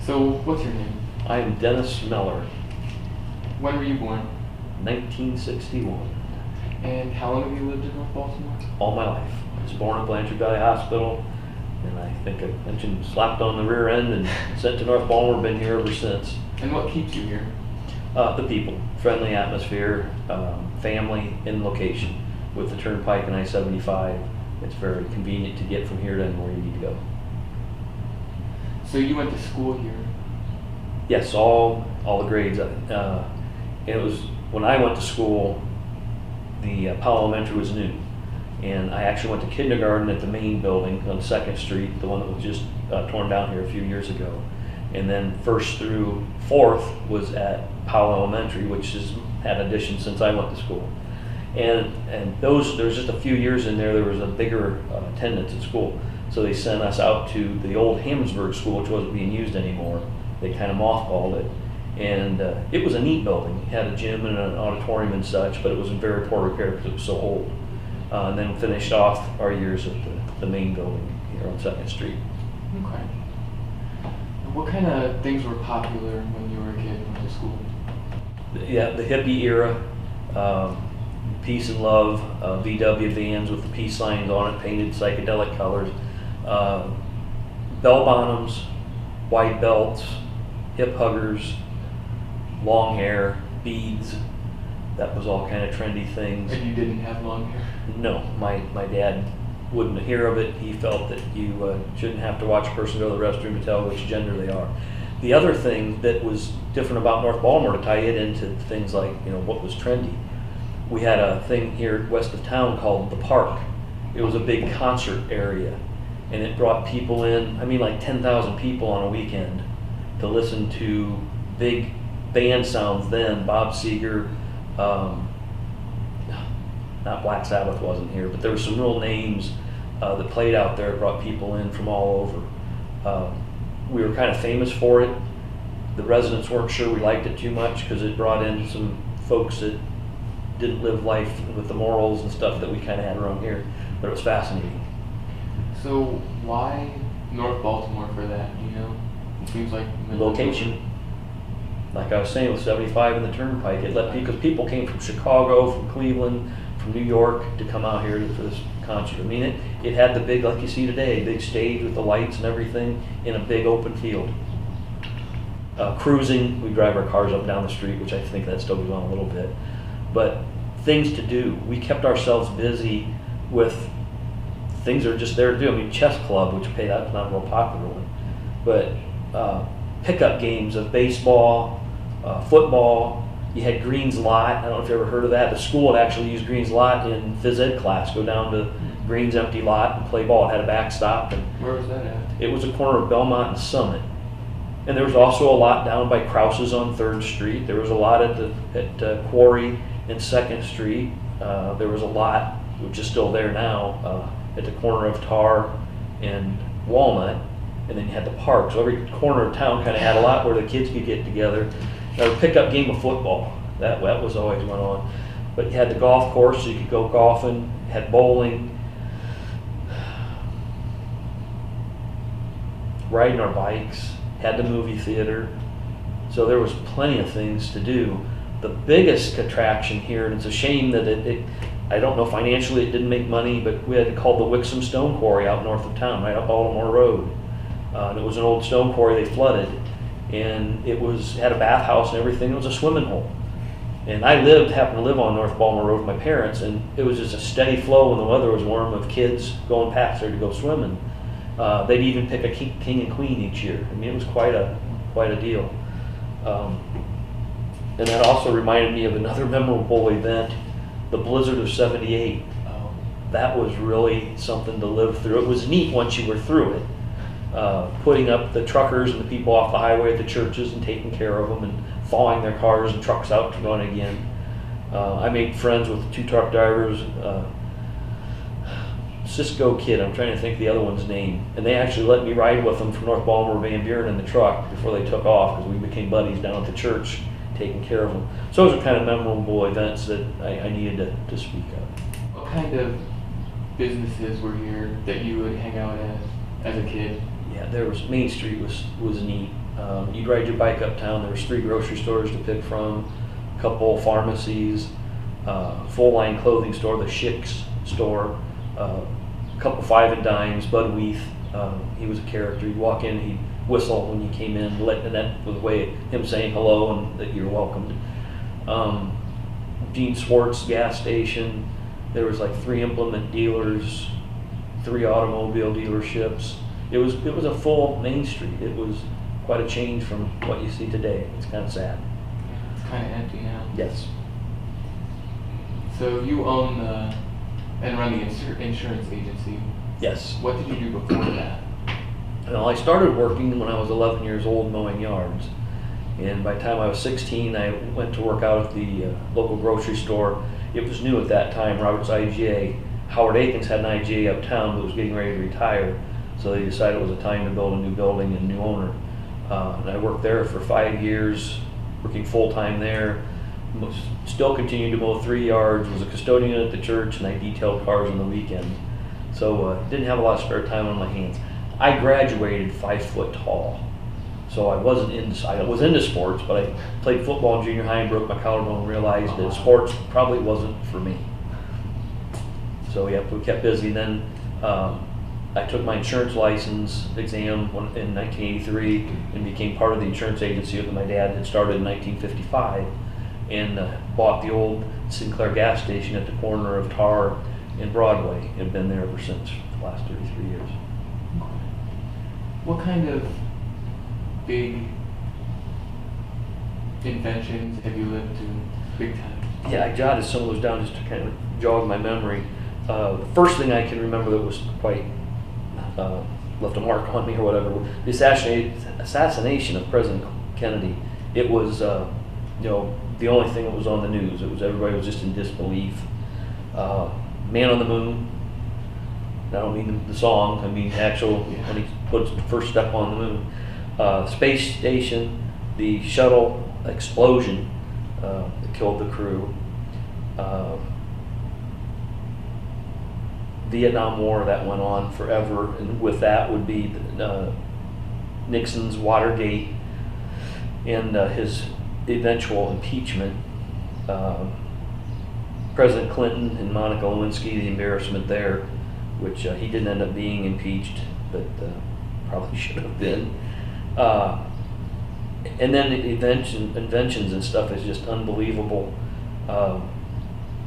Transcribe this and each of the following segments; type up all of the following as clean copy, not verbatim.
So, what's your name? I am Dennis Miller, When were you born? 1961. And how long have you lived in North Baltimore? All my life. I was born at Blanchard Valley Hospital, and I think I mentioned slapped on the rear end and sent to North Baltimore. Been here ever since. And what keeps you here? The people, friendly atmosphere, family, and location. With the Turnpike and I-75, it's very convenient to get from here to where you need to go. So you went to school here? Yes, all the grades. It was when I went to school. The Powell Elementary was new, and I actually went to kindergarten at the main building on 2nd Street, the one that was just torn down here a few years ago. And then 1st through 4th was at Powell Elementary, which has had additions since I went to school. And those, there was just a few years in there was a bigger attendance at school. So they sent us out to the old Hammonsburg School, which wasn't being used anymore. They kind of mothballed it. And it was a neat building. It had a gym and an auditorium and such, but it was in very poor repair because it was so old. And then finished off our years at the main building here on 2nd Street. Okay. And what kind of things were popular when you were a kid and went to school? Yeah, the hippie era, peace and love, VW vans with the peace signs on it, painted psychedelic colors, bell bottoms, white belts, hip huggers, long hair, beads. That was all kind of trendy things. And you didn't have long hair? No, my dad wouldn't hear of it. He felt that you shouldn't have to watch a person go to the restroom to tell which gender they are. The other thing that was different about North Baltimore, to tie it into things like, what was trendy, we had a thing here west of town called the Park. It was a big concert area, and it brought people in, like 10,000 people on a weekend to listen to big band sounds then. Bob Seger, not Black Sabbath wasn't here, but there were some real names that played out there, brought people in from all over. We were kind of famous for it. The residents weren't sure we liked it too much because it brought in some folks that didn't live life with the morals and stuff that we kind of had around here, but it was fascinating. So why North Baltimore for that, It seems like location. Like I was saying, with 75 and the Turnpike, it let because people came from Chicago, from Cleveland, from New York to come out here for this concert. It had the big, like you see today, big stage with the lights and everything in a big open field. Cruising, we drive our cars up and down the street, which I think that still goes on a little bit. But things to do. We kept ourselves busy with things that are just there to do. Chess club, which that's not a real popular one, but pickup games of baseball, football. You had Green's Lot. I don't know if you ever heard of that. The school had actually used Green's Lot in phys ed class. Go down to Green's empty lot and play ball. It had a backstop. And where was that at? It was a corner of Belmont and Summit. And there was also a lot down by Krause's on 3rd Street. There was a lot at Quarry and 2nd Street. There was a lot, which is still there now, at the corner of Tar and Walnut. And then you had the park. So every corner of town kind of had a lot where the kids could get together. There was a pickup game of football. That was always went on. But you had the golf course, so you could go golfing. You had bowling. Riding our bikes. Had the movie theater. So there was plenty of things to do. The biggest attraction here, and it's a shame that I don't know, financially it didn't make money, but we had it called the Wickson Stone Quarry out north of town, right up Baltimore Road. And it was an old stone quarry they flooded, and it had a bathhouse and everything. It was a swimming hole. And I happened to live on North Baltimore Road with my parents, and it was just a steady flow when the weather was warm of kids going past there to go swimming. They'd even pick a king and queen each year. It was quite a deal. And that also reminded me of another memorable event, the blizzard of '78. That was really something to live through. It was neat once you were through it. Putting up the truckers and the people off the highway at the churches and taking care of them and thawing their cars and trucks out to run again. I made friends with 2 truck drivers, Cisco Kid, I'm trying to think the other one's name, and they actually let me ride with them from North Baltimore, Van Buren in the truck before they took off because we became buddies down at the church taking care of them. So those are kind of memorable events that I needed to speak of. What kind of businesses were here that you would hang out as a kid? Yeah, there was Main Street was neat. You'd ride your bike uptown. There was 3 grocery stores to pick from, a couple pharmacies, full-line clothing store, the Schicks store, a couple Five and Dimes, Bud Weath. He was a character. You'd walk in, he'd whistle when you came in, and that was the way him saying hello and that you're welcomed. Gene Swartz gas station. There was like 3 implement dealers, 3 automobile dealerships. It was a full Main Street. It was quite a change from what you see today. It's kind of sad. It's kind of empty now. Yes. So you own and run the insurance agency. Yes. What did you do before that? Well, I started working when I was 11 years old mowing yards. And by the time I was 16, I went to work out at the local grocery store. It was new at that time, Robert's IGA. Howard Akins had an IGA uptown, but was getting ready to retire. So they decided it was a time to build a new building and a new owner. And I worked there for 5 years, working full-time there. Still continued to mow 3 yards, was a custodian at the church, and I detailed cars on the weekends. So didn't have a lot of spare time on my hands. I graduated 5 foot tall. So I was into sports, but I played football in junior high and broke my collarbone and realized that sports probably wasn't for me. So yeah, we kept busy. Then I took my insurance license exam in 1983 and became part of the insurance agency that my dad had started in 1955, and bought the old Sinclair gas station at the corner of Tar and Broadway, and been there ever since for the last 33 years. What kind of big inventions have you lived to, big time? Yeah, I jotted some of those down just to kind of jog my memory. The first thing I can remember that was quite left a mark on me or whatever, the assassination of President Kennedy. It was, the only thing that was on the news. Everybody was just in disbelief. Man on the Moon. I don't mean the song. I mean when he puts the first step on the moon. Space station, the shuttle explosion that killed the crew. Vietnam War that went on forever, and with that would be Nixon's Watergate and his eventual impeachment. President Clinton and Monica Lewinsky, the embarrassment there, which he didn't end up being impeached, but probably should have been. And then the inventions and stuff is just unbelievable.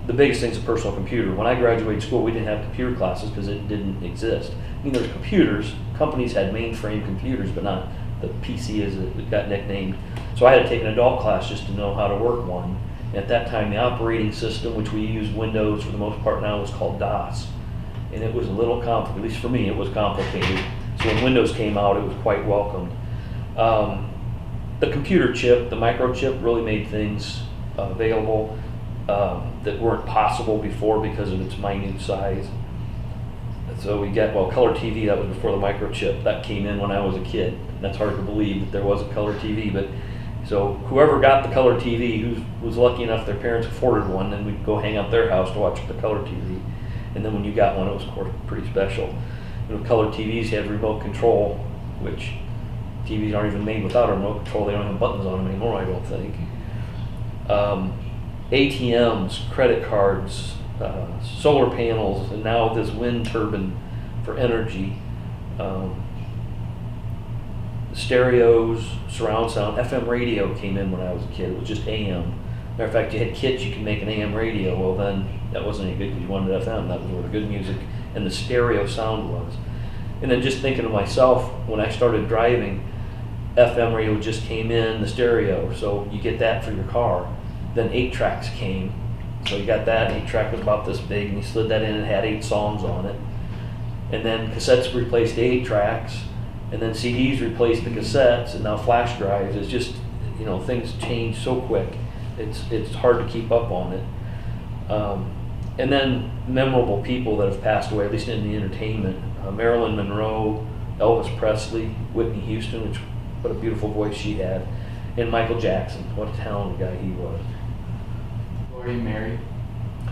The biggest thing is a personal computer. When I graduated school, we didn't have computer classes because it didn't exist. I mean, there's computers. Companies had mainframe computers, but not the PC as it got nicknamed. So I had to take an adult class just to know how to work one. And at that time, the operating system, which we used Windows for the most part now, was called DOS. And it was a little complicated, at least for me, it was complicated. So when Windows came out, it was quite welcomed. The computer chip, the microchip, really made things available that weren't possible before because of its minute size. So we got, color TV, that was before the microchip. That came in when I was a kid. And that's hard to believe that there was a color TV, but so whoever got the color TV, who was lucky enough their parents afforded one, then we'd go hang out their house to watch the color TV. And then when you got one, it was of course pretty special. And with color TVs, you had remote control, which TVs aren't even made without a remote control. They don't have buttons on them anymore, I don't think. ATMs, credit cards, solar panels, and now this wind turbine for energy. Stereos, surround sound, FM radio came in when I was a kid. It was just AM. Matter of fact, you had kits you could make an AM radio. Well, then that wasn't any good because you wanted FM. That was where the good music and the stereo sound was. And then just thinking of myself, when I started driving, FM radio just came in, the stereo. So you get that for your car. Then 8-tracks came. So you got that, 8-track was about this big, and you slid that in and had 8 songs on it. And then cassettes replaced the 8-tracks, and then CDs replaced the cassettes, and now flash drives. It's just, things change so quick. It's hard to keep up on it. And then memorable people that have passed away, at least in the entertainment. Marilyn Monroe, Elvis Presley, Whitney Houston, what a beautiful voice she had, and Michael Jackson. What a talented guy he was. Are you married?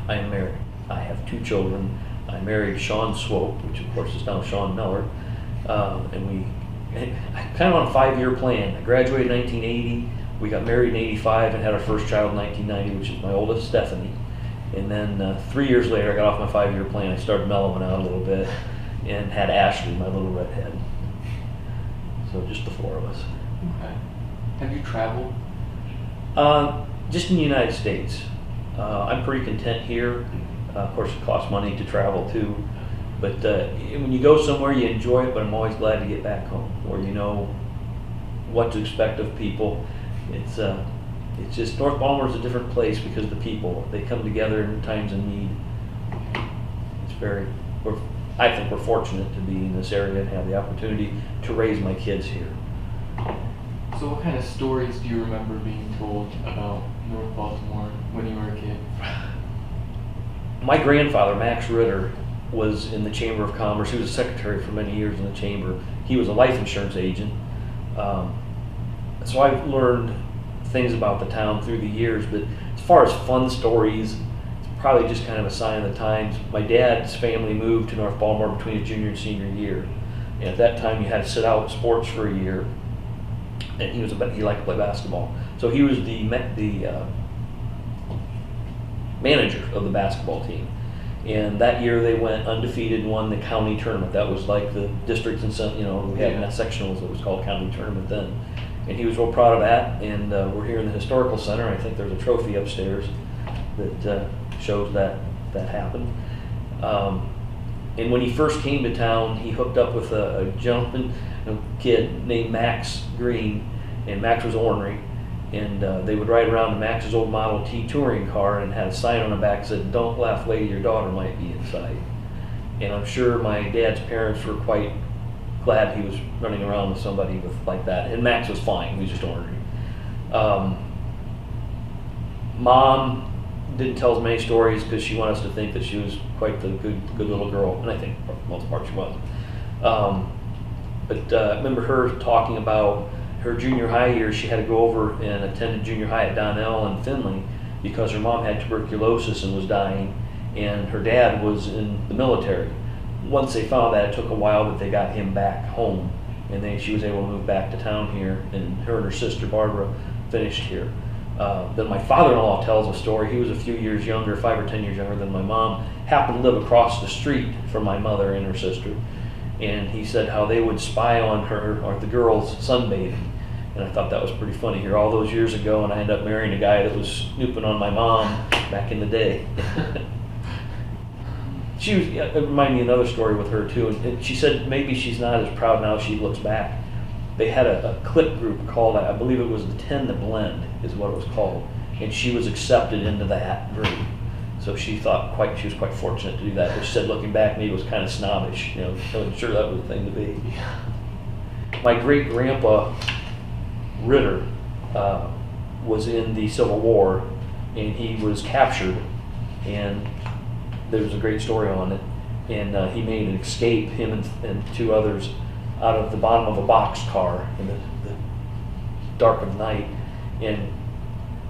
I am married. I have 2 children. I married Sean Swope, which of course is now Sean Miller, and we kind of on a 5-year plan. I graduated in 1980. We got married in 85 and had our first child in 1990, which is my oldest, Stephanie. And then 3 years later, I got off my 5-year plan. I started mellowing out a little bit and had Ashley, my little redhead. So just the 4 of us. Okay. Have you traveled? Just in the United States. I'm pretty content here. Of course, it costs money to travel too. But when you go somewhere, you enjoy it, but I'm always glad to get back home, where you know what to expect of people. It's just, North Baltimore is a different place because of the people. They come together in times of need. I think we're fortunate to be in this area and have the opportunity to raise my kids here. So what kind of stories do you remember being told about North Baltimore when you were a kid? My grandfather, Max Ritter, was in the Chamber of Commerce. He was a secretary for many years in the Chamber. He was a life insurance agent. So I've learned things about the town through the years, but as far as fun stories, it's probably just kind of a sign of the times. My dad's family moved to North Baltimore between his junior and senior year. And at that time, you had to sit out sports for a year, and he liked to play basketball. So he was the manager of the basketball team. And that year they went undefeated and won the county tournament. That was like the districts and some, we had sectionals, it was called county tournament then. And he was real proud of that. And we're here in the historical center. I think there's a trophy upstairs that shows that happened. And when he first came to town, he hooked up with a gentleman, a kid named Max Green, and Max was ornery. And they would ride around in Max's old Model T touring car and had a sign on the back that said, "Don't laugh, lady, your daughter might be inside." And I'm sure my dad's parents were quite glad he was running around with somebody like that. And Max was fine, he was just ornery. Mom didn't tell us many stories because she wanted us to think that she was quite the good little girl, and I think for the most part she was. But I remember her talking about her junior high years. She had to go over and attend junior high at Donnell and Finley because her mom had tuberculosis and was dying, and her dad was in the military. Once they found that, it took a while, but they got him back home, and then she was able to move back to town here, and her sister Barbara finished here. Then my father-in-law tells a story. He was a few years younger, 5 or 10 years younger than my mom, happened to live across the street from my mother and her sister. And he said how they would spy on her or the girls sunbathing. And I thought that was pretty funny here all those years ago, and I ended up marrying a guy that was snooping on my mom back in the day. It reminded me of another story with her too, and she said maybe she's not as proud now as she looks back. They had a clip group called, I believe it was the 10 to Blend is what it was called, and she was accepted into that group. So she thought she was quite fortunate to do that. But she said looking back, maybe it was kind of snobbish, I wasn't sure that was the thing to be. My great grandpa Ritter was in the Civil War, and he was captured, and there was a great story on it, and he made an escape, him and 2 others, out of the bottom of a boxcar in the dark of night, and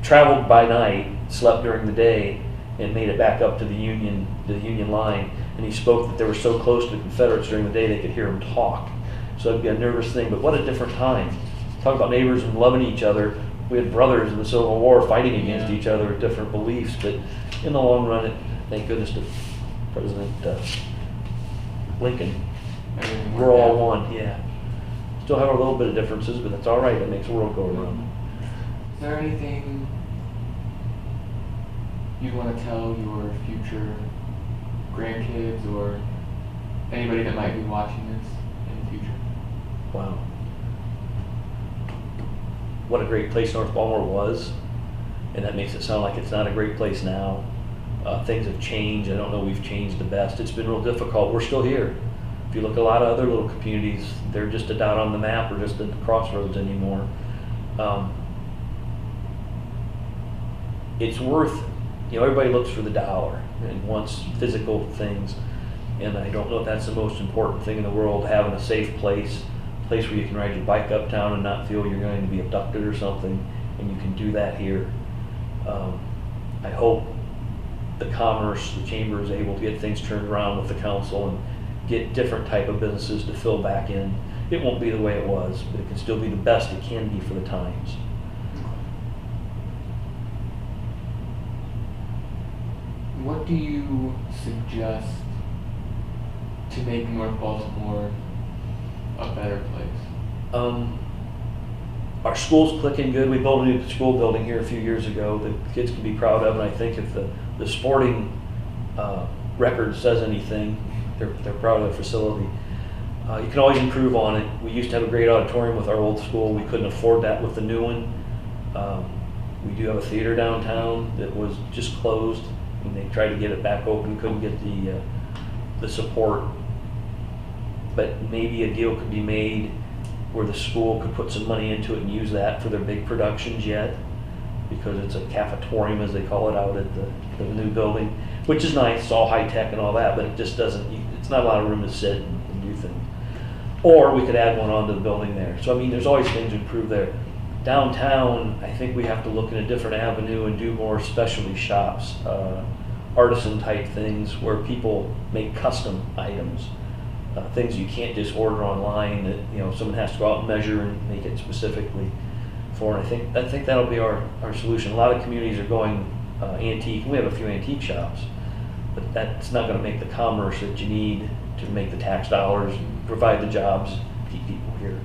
traveled by night, slept during the day, and made it back up to the Union line. And he spoke that they were so close to the Confederates during the day they could hear them talk. So it'd be a nervous thing, but what a different time. Talk about neighbors and loving each other. We had brothers in the Civil War fighting against each other with different beliefs, but in the long run, thank goodness to President Lincoln. We're all one, yeah. Still have a little bit of differences, but that's all right. That makes the world go around. Is there anything you'd want to tell your future grandkids or anybody that might be watching this in the future? Wow. What a great place North Baltimore was, and that makes it sound like it's not a great place now. Things have changed. I don't know we've changed the best. It's been real difficult. We're still here. If you look at a lot of other little communities, they're just a dot on the map or just at the crossroads anymore. It's worth, everybody looks for the dollar and wants physical things, and I don't know if that's the most important thing in the world, having a safe place where you can ride your bike uptown and not feel you're going to be abducted or something, and you can do that here. I hope the chamber is able to get things turned around with the council and get different type of businesses to fill back in. It won't be the way it was, but it can still be the best it can be for the times. What do you suggest to make North Baltimore a better place? Our school's clicking good. We built a new school building here a few years ago that kids can be proud of, and I think if the sporting record says anything, they're proud of the facility. You can always improve on it. We used to have a great auditorium with our old school. We couldn't afford that with the new one. We do have a theater downtown that was just closed, and they tried to get it back open, couldn't get the support. But maybe a deal could be made where the school could put some money into it and use that for their big productions yet, because it's a cafetorium, as they call it, out at the new building, which is nice. It's all high tech and all that, but it just doesn't, it's not a lot of room to sit and do things. Or we could add one onto the building there. So I mean, there's always things to improve there. Downtown, I think we have to look in a different avenue and do more specialty shops, artisan type things where people make custom items. Things you can't just order online that someone has to go out and measure and make it specifically for. And I think that'll be our solution. A lot of communities are going antique. We have a few antique shops, but that's not going to make the commerce that you need to make the tax dollars, provide the jobs, keep people here.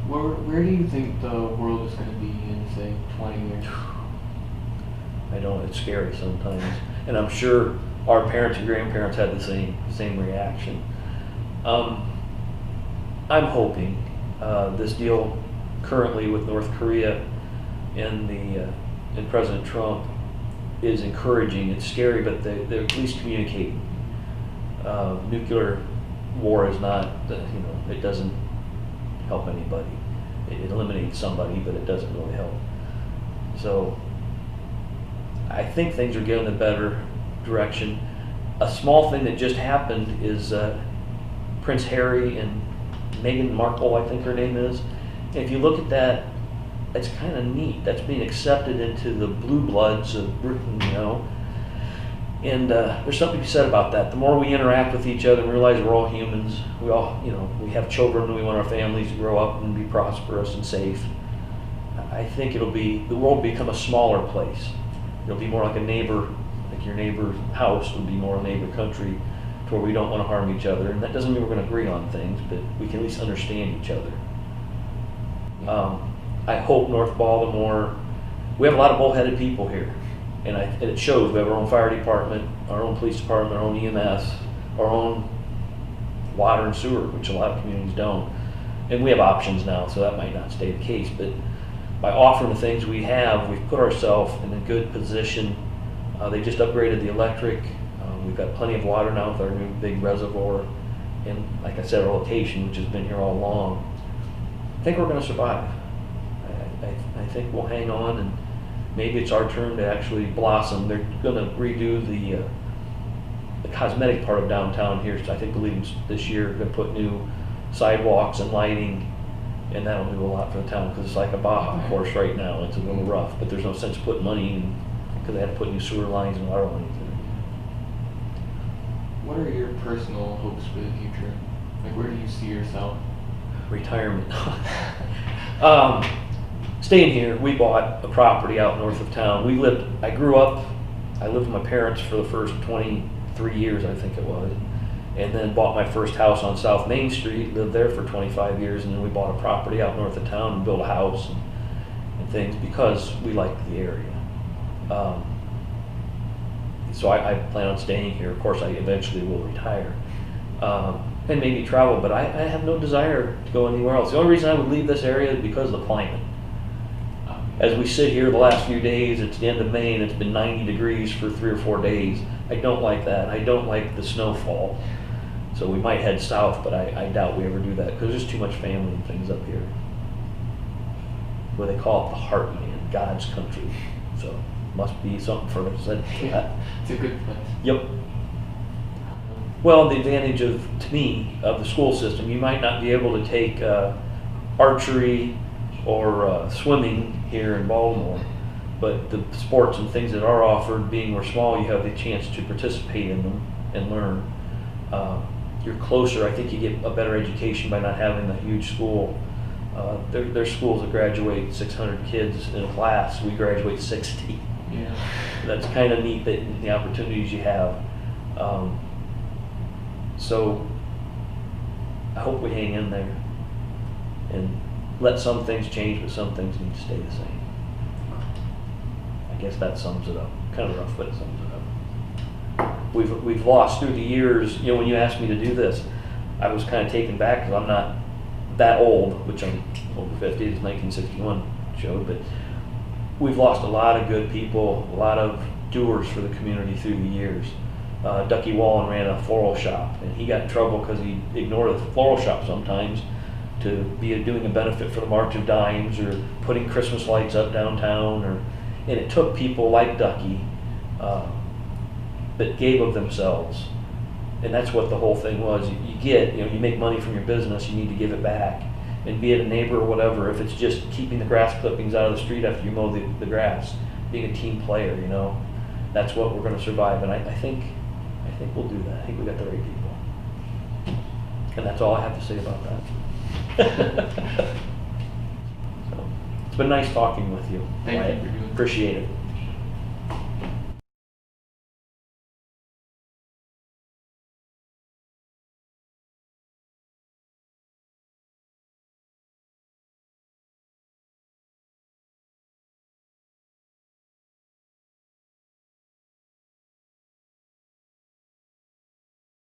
Where do you think the world is going to be in, say, 20 years? I don't. It's scary sometimes, and I'm sure our parents and grandparents had the same reaction. I'm hoping this deal currently with North Korea and President Trump is encouraging. It's scary, but they're at least communicating. Nuclear war is not, it doesn't help anybody. It eliminates somebody, but it doesn't really help. So I think things are getting a better direction. A small thing that just happened is Prince Harry and Meghan Markle, I think her name is. And if you look at that, it's kind of neat. That's being accepted into the blue bloods of Britain, And there's something to be said about that. The more we interact with each other and realize we're all humans, we all, we have children and we want our families to grow up and be prosperous and safe. I think the world will become a smaller place. It'll be more like a neighbor, like your neighbor's house would be more a neighbor country, to where we don't want to harm each other. And that doesn't mean we're going to agree on things, but we can at least understand each other. I hope North Baltimore, we have a lot of bullheaded people here. And it shows. We have our own fire department, our own police department, our own EMS, our own water and sewer, which a lot of communities don't. And we have options now, so that might not stay the case. But by offering the things we have, we've put ourselves in a good position. They just upgraded the electric. We've got plenty of water now with our new big reservoir. And like I said, our location, which has been here all along. I think we're going to survive. I think we'll hang on, and maybe it's our turn to actually blossom. They're going to redo the cosmetic part of downtown here. So I believe this year they're going to put new sidewalks and lighting, and that'll do a lot for the town, because it's like a Baja course right now. It's a little rough, but there's no sense putting money in, because they had to put new sewer lines and water lines in. What are your personal hopes for the future? Like, where do you see yourself? Retirement. Staying here. We bought a property out north of town. I lived with my parents for the first 23 years, I think it was, and then bought my first house on South Main Street, lived there for 25 years, and then we bought a property out north of town and built a house and things because we liked the area. So I plan on staying here. Of course, I eventually will retire and maybe travel, but I have no desire to go anywhere else. The only reason I would leave this area is because of the climate. As we sit here the last few days, it's the end of May and it's been 90 degrees for 3 or 4 days. I don't like that. I don't like the snowfall. So we might head south, but I doubt we ever do that, because there's too much family and things up here. What they call it, the heartland, God's country. So must be something for us. It's a good place. Yep. Well, the advantage to me, of the school system, you might not be able to take archery or swimming here in Baltimore, but the sports and things that are offered, being we're small, you have the chance to participate in them and learn. you're closer. I think you get a better education by not having a huge school. There's schools that graduate 600 kids in a class. We graduate 60. Yeah. That's kind of neat, that the opportunities you have. So I hope we hang in there and let some things change, but some things need to stay the same. I guess that sums it up. Kind of rough, but it sums it up. We've lost through the years. You know, when you asked me to do this, I was kind of taken back because I'm not that old, which I'm over 50, as 1961 showed, but we've lost a lot of good people, a lot of doers for the community through the years. Ducky Wallen ran a floral shop, and he got in trouble because he ignored the floral shop sometimes to be doing a benefit for the March of Dimes or putting Christmas lights up downtown, and it took people like Ducky that gave of themselves. And that's what the whole thing was. You make money from your business, you need to give it back. And be it a neighbor or whatever, if it's just keeping the grass clippings out of the street after you mow the grass, being a team player, that's what we're going to survive. And I think we'll do that. I think we got the right people. And that's all I have to say about that. So, it's been nice talking with you. Thank you for doing that. Appreciate it.